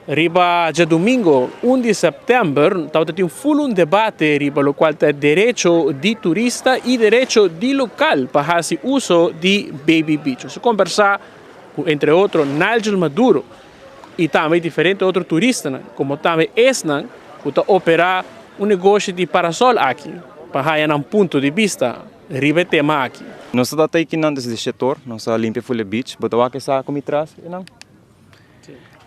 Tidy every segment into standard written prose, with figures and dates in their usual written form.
Riba già domingo 11 settembre c'è un debate riba lo quale è diritto di turista e diritto di locale per fare uso di Baby Beach. Si conversa entre altri Nigel Maduro e anche differenti altri turisti come anche Esnan che opera un negozio di parasol aqui per avere un punto di vista riba tema aqui. Nós estamos aqui nesse setor, nós limpamos Fulle Beach, botamos aqui essa como atrás, não?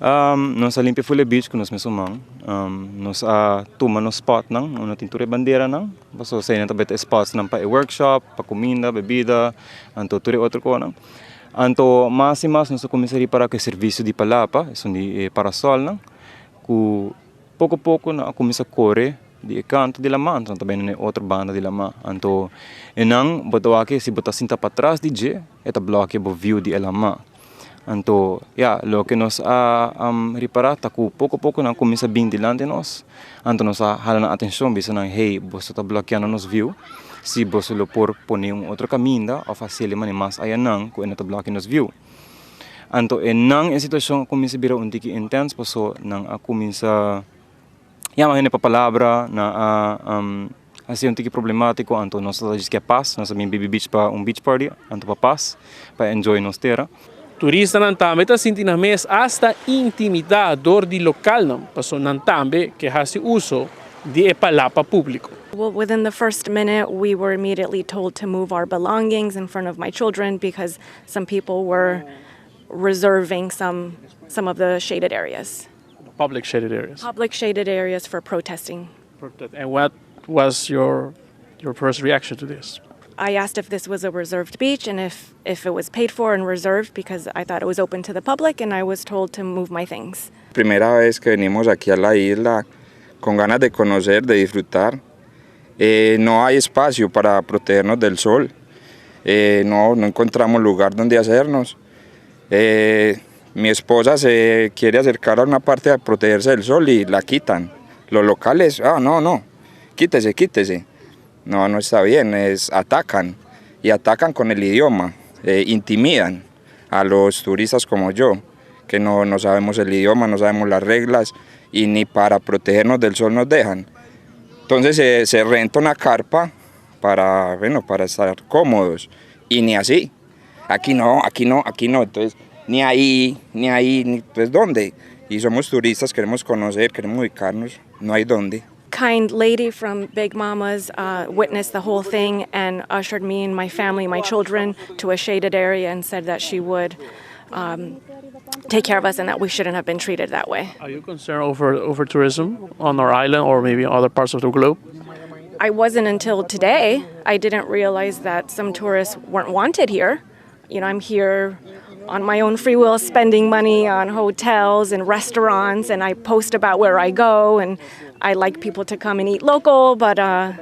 Nós limpamos Fulle Beach com nós mesmos, nós tomamos spot não, nós tintura bandeira não, passou saindo também spots não para workshop, para comida, bebida, anto tudo outro coisa não. Anto mais e mais nós começamos para que serviço de palapa, isso de parasol não, que pouco a pouco nós começa a correr di canto di Lama, então também é outra banda de Lama. Então, enang botou aqui se botar cinta para trás de G, eta bloque bo view di Lama. Então, lo que nós reparar tá que pouco a pouco nós começa bem dilante nós. Então nós halando atenção bisa nang hey, você tá bloqueando nos view. Se você lo por poner outro caminho, ou fazer ele mais ayanang, que ele tá bloqueando nos view. Então, enang a situação começa a virar tiki intense, passou nang começa mga papalabra na assim tiki problemático, então nós estamos que paz, nós também Baby Beach para beach party, então para paz, para enjoy nos terra. Turista não também está sentindo mais hasta intimidador de local não, passou não também que faz uso de palapa público. Well, within the first minute, we were immediately told to move our belongings in front of my children because some people were reserving some of the shaded areas. Public shaded areas. Public shaded areas for protesting. And what was your first reaction to this? I asked if this was a reserved beach and if it was paid for and reserved because I thought it was open to the public and I was told to move my things. Primera vez que venimos aquí a la isla con ganas de conocer, de disfrutar. No hay espacio para protegernos del sol. No encontramos lugar donde hacernos. Mi esposa se quiere acercar a una parte a protegerse del sol y la quitan. Los locales, no, quítese. No está bien, atacan. Y atacan con el idioma, intimidan a los turistas como yo, que no sabemos el idioma, no sabemos las reglas y ni para protegernos del sol nos dejan. Entonces se renta una carpa para estar cómodos y ni así. Aquí no. Entonces, ni ahí, pues ¿dónde? Y somos turistas, queremos conocer, queremos ubicarnos, no hay dónde. Kind lady from Big Mama's witnessed the whole thing and ushered me and my family, my children, to a shaded area and said that she would take care of us and that we shouldn't have been treated that way. Are you concerned over tourism on our island or maybe other parts of the globe? I wasn't until today. I didn't realize that some tourists weren't wanted here. You know, I'm here on my own free will, spending money on hotels and restaurants, and I post about where I go, and I like people to come and eat local, but I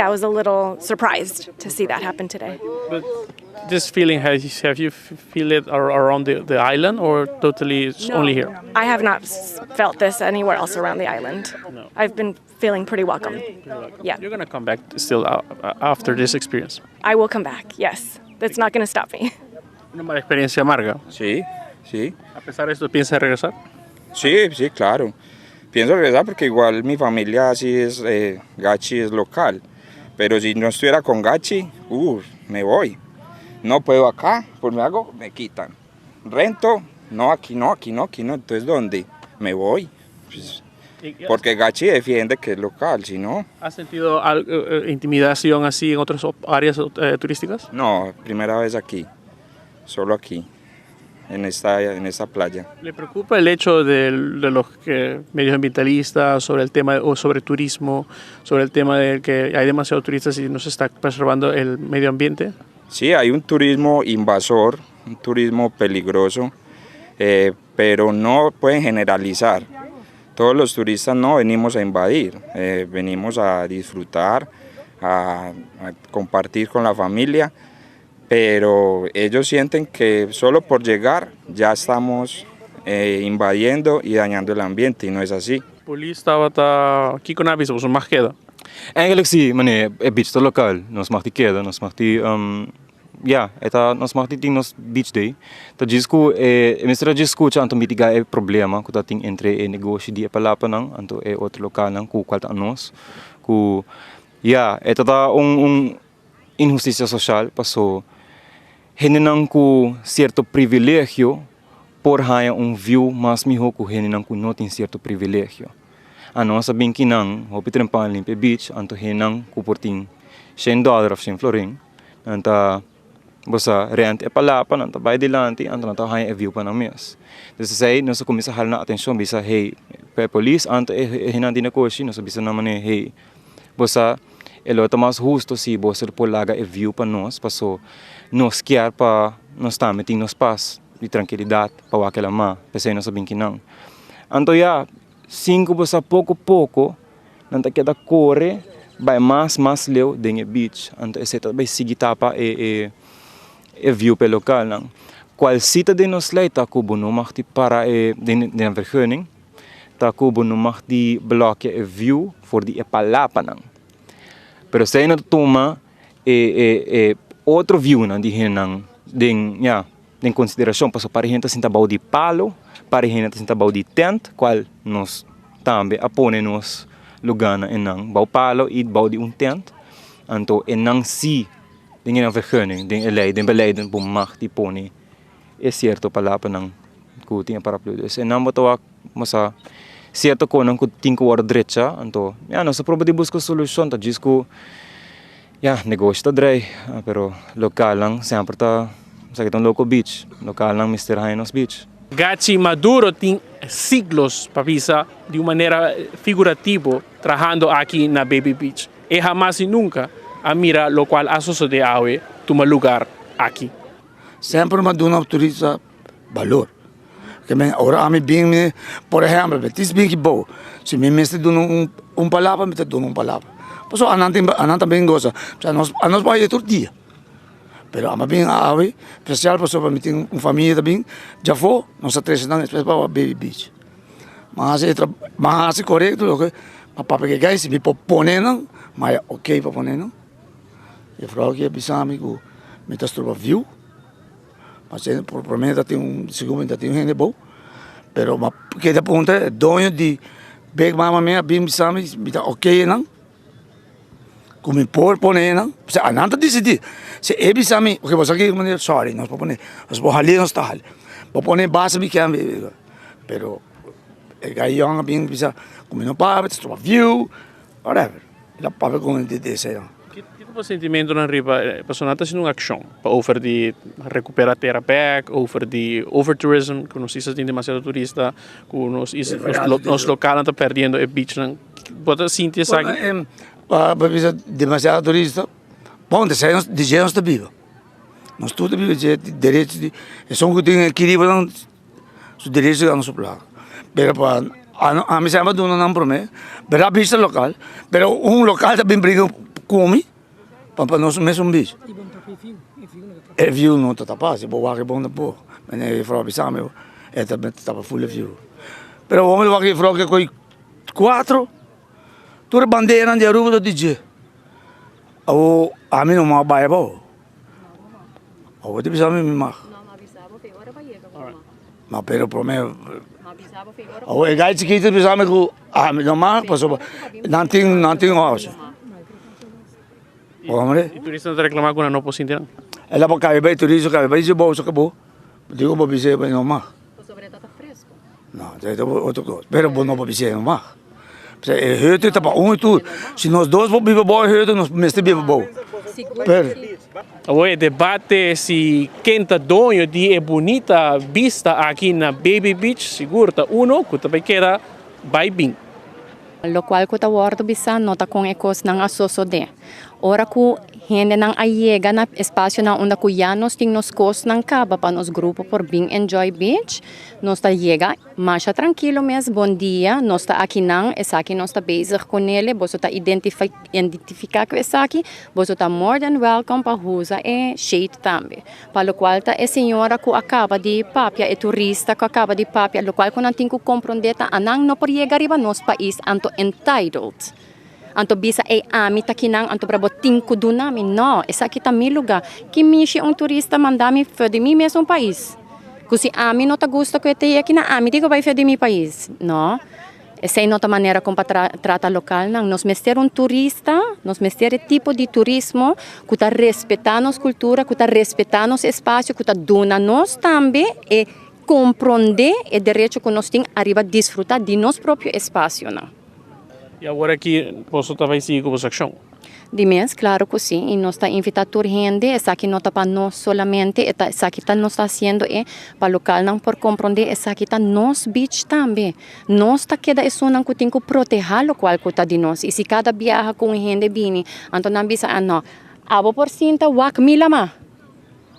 was a little surprised to see that happen today. But this feeling, have you feel it around the island or totally only here? I have not felt this anywhere else around the island. No. I've been feeling pretty welcome. Yeah. You're going to come back still after this experience? I will come back, yes. That's not going to stop me. ¿Una mala experiencia amarga? Sí. ¿A pesar de esto piensa regresar? Sí, claro. Pienso regresar porque igual mi familia así es, Gachi es local. Pero si no estuviera con Gachi, me voy. No puedo acá, pues me quitan. Rento, aquí no. Entonces, ¿dónde? Me voy. Pues, porque Gachi defiende que es local, si no... ¿Has sentido intimidación así en otras áreas turísticas? No, primera vez aquí. Solo aquí, en esta playa. ¿Le preocupa el hecho de los medios ambientalistas sobre el tema o sobre turismo, sobre el tema de que hay demasiados turistas y no se está preservando el medio ambiente? Sí, hay un turismo invasor, un turismo peligroso, pero no pueden generalizar. Todos los turistas no venimos a invadir, venimos a disfrutar, a compartir con la familia. Pero ellos sienten que solo por llegar ya estamos invadiendo y dañando el ambiente y no es así. Polista aqui com nabis of mag queda. Eigenlijk zie meneer, het beach lokaal, nos mag die keda, nos mag die eta nós marketing nos beach day. Ta disco mistra disco anto mitigar o problema que tem entre negócio de palapa nang anto outro local nang ku qual nós ku eta injustiça social passou henenang ku certo privilégio por haya view mas miho ku henenang ku não tem certo privilégio. A nossa bem que não, o Pitrempan limpe beach, anto henang ku porting $100 of florin, anta bosa rent palapa, anta bay dilante, anta nata haya view pa ng mes. Desa say, nasa kumisa hal na atensyon bisa hey, police, anta hinandi na koshi, nasa bisa naman hey, bosa elota mas justo si bosa po laga view pa nos, paso nos kiar pa nos tamiting nos pas, di tranquilidad, pawakela ma, pesay nasa bingkinang. Anto 5 bosa pouco, nanta kita corre, vai mais leu dentro beach, anto esse vai seguir tapa view pelo local nang. Qual cita de nos leita kubo no magti para den vergunning, ta kubo no magti bloque view for die palapa nang. Pero se na toma outro view nang di henang den consideração passo para gente sinta bau de palo, para gente sinta bau de tent, qual nos também apone nos lugar na enang bau palo e bau de tent, anto enang si dingen ang vergunning, den beleiden bom mag die pone certo palapa nang kuting para pludes. Enang botawak masa certo ko nang kuting ko war diretsa, anto nasa proba de busco solution ta disco negócio ta drai, pero local lang sempre ta sa kitong local beach, local lang Mr. Hainos Beach. Gachi Maduro tem siglos papisa de uma maneira figurativa trabajando aqui na Baby Beach. E jamás e nunca a mira lo qual asocio de awe toma lugar aqui. Sempre Maduro autoriza valor. Que ora a mim bem, por exemplo, betis bem que bom. Se me mestre dando palavra, me dando palavra. Pois ananta bem goza. Nós vai todo dia. Pero ama bem a ave, especial para só para meter família também, já foi, nossa 3 anos especial para Baby Beach. Mas é correto, ok? Mas para que guys me propõe não, mas ok para propõe não. E falou que bisa amigo, me tá estudo view. Mas por promessa tem segundo tem gente bom. Pero mas que da ponta é dono de big mama minha bem bisa me tá ok não. Como pone não, se ananta decidir. Se bisa me, porque você aqui maneira sorry, nós propõe, nós vou ali nós tá ali. Propõe base me que pero gayong bem bisa como não para, estou view, whatever. La para com de sei. Que tipo de sentimento na riba personata sin uma ação para over de recuperar terra back, over de overtourism, que nós estamos demasiado turista, que nós local está perdendo o beach, bota sentir essa para demasiado turista, bom, de gente está viva. Nós tudo vive de direitos de, são que tem equilíbrio os direitos da nossa placa. Pero para a mim sempre dona não promete, pero a vista local, pero local também briga come, para nós mesmo bicho. E view não está tapado, se boa que bom da boa, mas é para avisar meu, é também estava full view. Pero o homem vai que fala que coi 4 toda bandeira de Aruba do DJ. O a mim não me vai bom. O de bisa me mag. Mas pero pro me. O e gai chiquito bisa me ku a mim não mag, passo não house. O homem. E turista está reclamando com a não posso entender. Ela para cair bem turista, cair bem de bolsa que bom. Digo para bisa bem não mag. Sobre está fresco. Não, é outra coisa. Pero bom não para bisa não mag. Höte está para e tudo. Se nós dois vamos viver bom, höte nós mestre viver bom. O debate se quem está dono de bonita vista aqui na Baby Beach, seguro tá que também queda vai bem. Lo qual ko tawardo bisa nota kung ekos ng asoso de. Ora ko hende nang ayega na espasyo na onda kuyanos ting nos kos ng kaba pa nos grupo por Bing Enjoy Beach. Nos ta yega, masha tranquilo mes, bon dia. Nos ta aqui nang, esaki nos ta bezig con ele, boso ta identificar ko esaki, boso ta more than welcome pa husa shade tambe. Pa lo qual ta senhora ko acaba de papia turista ko acaba de papia, lo qual ko nanting ko comprondeta anang no por yega riba nos pais anto entitled. Anto bisa ami takinang anto brabo tingko do namin. No, esa kita mi lugar. Kimishi ang turista mandami de mi mesmo país. Kusi ami no ta gusto ko ete aqui na ami digo vai de mi país. No. Essa é outra maneira como trata local, não. Nós mester turista, nós mester tipo de turismo que está respeitando a cultura, que está respeitando o espaço, que está dando nós também e compreender o direito que nós temos a desfrutar de nosso próprio espaço, não. E agora aqui, posso talvez seguir com a ação? De mês, claro que sim, e nós estamos invitando gente, essa aqui não está para nós solamente, essa aqui nós está fazendo para o local não por compreender, essa aqui está nos beach também. Nós está queda isso não que tem que proteger o qual que está de nós, e se cada viaja com gente bem, então não bisa não, abo por cinta, wak milama.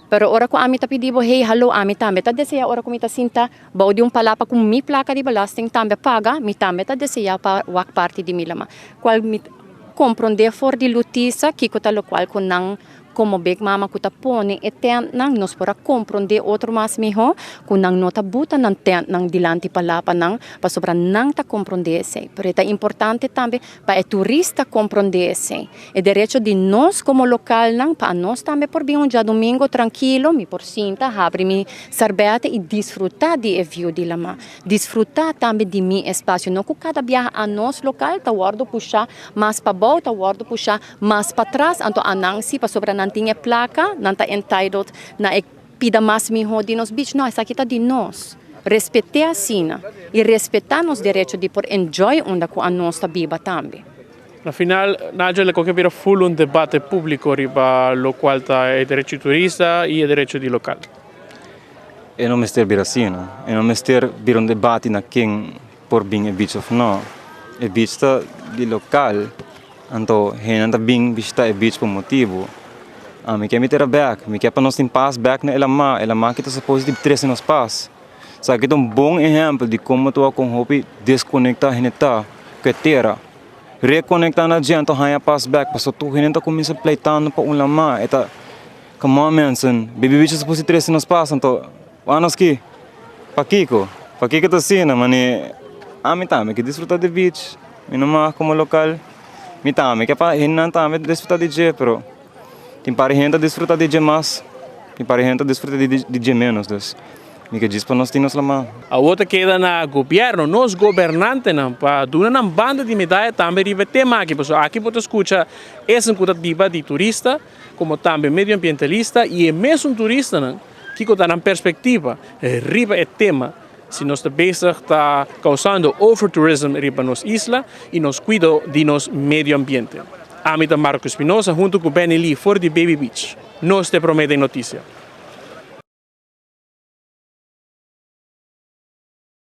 Pero ora ko ami tapidibo, hey, hello, ami tambe. Ta deseya ora ko mita sinta, bau di palapa kung mi plaka di balasting tambe paga, mi tambe ta deseya pa wak party di milama. Qual mit compreender for di lutisa, kiko talo qual ko nang como big mama kuta pone eten nang nos para compreender outro mas miho kunang nota buta nang tent nang dilanti palapa nang pasobra nang ta compreender se pero é importante também para o turista compreender se é direito de nós como local nang para nós também por bem um dia domingo tranquilo mi por cinta abre mi cerveja e desfrutar de view de lama desfrutar também de mi espaço não que cada viaja a nós local ta guardo puxar mais para baixo ta guardo puxar mais para trás anto anang si pasobra não tinha placa, não está entitled na pida mais miho de nos beach. Não, essa aqui está de nós. Respeitar a sina e respeitar os direitos de por enjoy onde a nossa biba também. Na final, Nigel, le coque full un debate público riba lo qual está el derecho turista e el derecho di local. E não mester bir assim, não? E não mester bir um debate na quem por bem e beach of no. E beach está de local, então henanta bem vista e beach por motivo. Me quer meter a back, me quer para nós ter pass back na ela que está suposto de três nos pass. Sabe que é bom exemplo de como tu com hobby desconectar reneta, que terá reconectar na gente, hanya pass back, passou tu reneta começa pleitando para lama, eta come on mensen, baby bicho suposto de três nos pass, então vamos aqui, para Kiko tá cena, mane, me também que desfrutar de beach, me não como local, me também que para renata também desfrutar de je, pero tem para gente desfrutar de mais, tem para gente desfrutar de menos, dus. Me que diz para nós temos lá. A outra queda na governo, nós governantes não, para dar uma banda de medalha também riba tema aqui, pessoal. Aqui pode escutar essa iniciativa de turista, como também medioambientalista e é mesmo turista não, que está na perspectiva riba é tema. Se nós está causando overtourism riba nos isla e nos cuido de nos medio ambiente. Amita Marco Espinosa junto com Benny Lee for the Baby Beach. Nós te prometem notícia.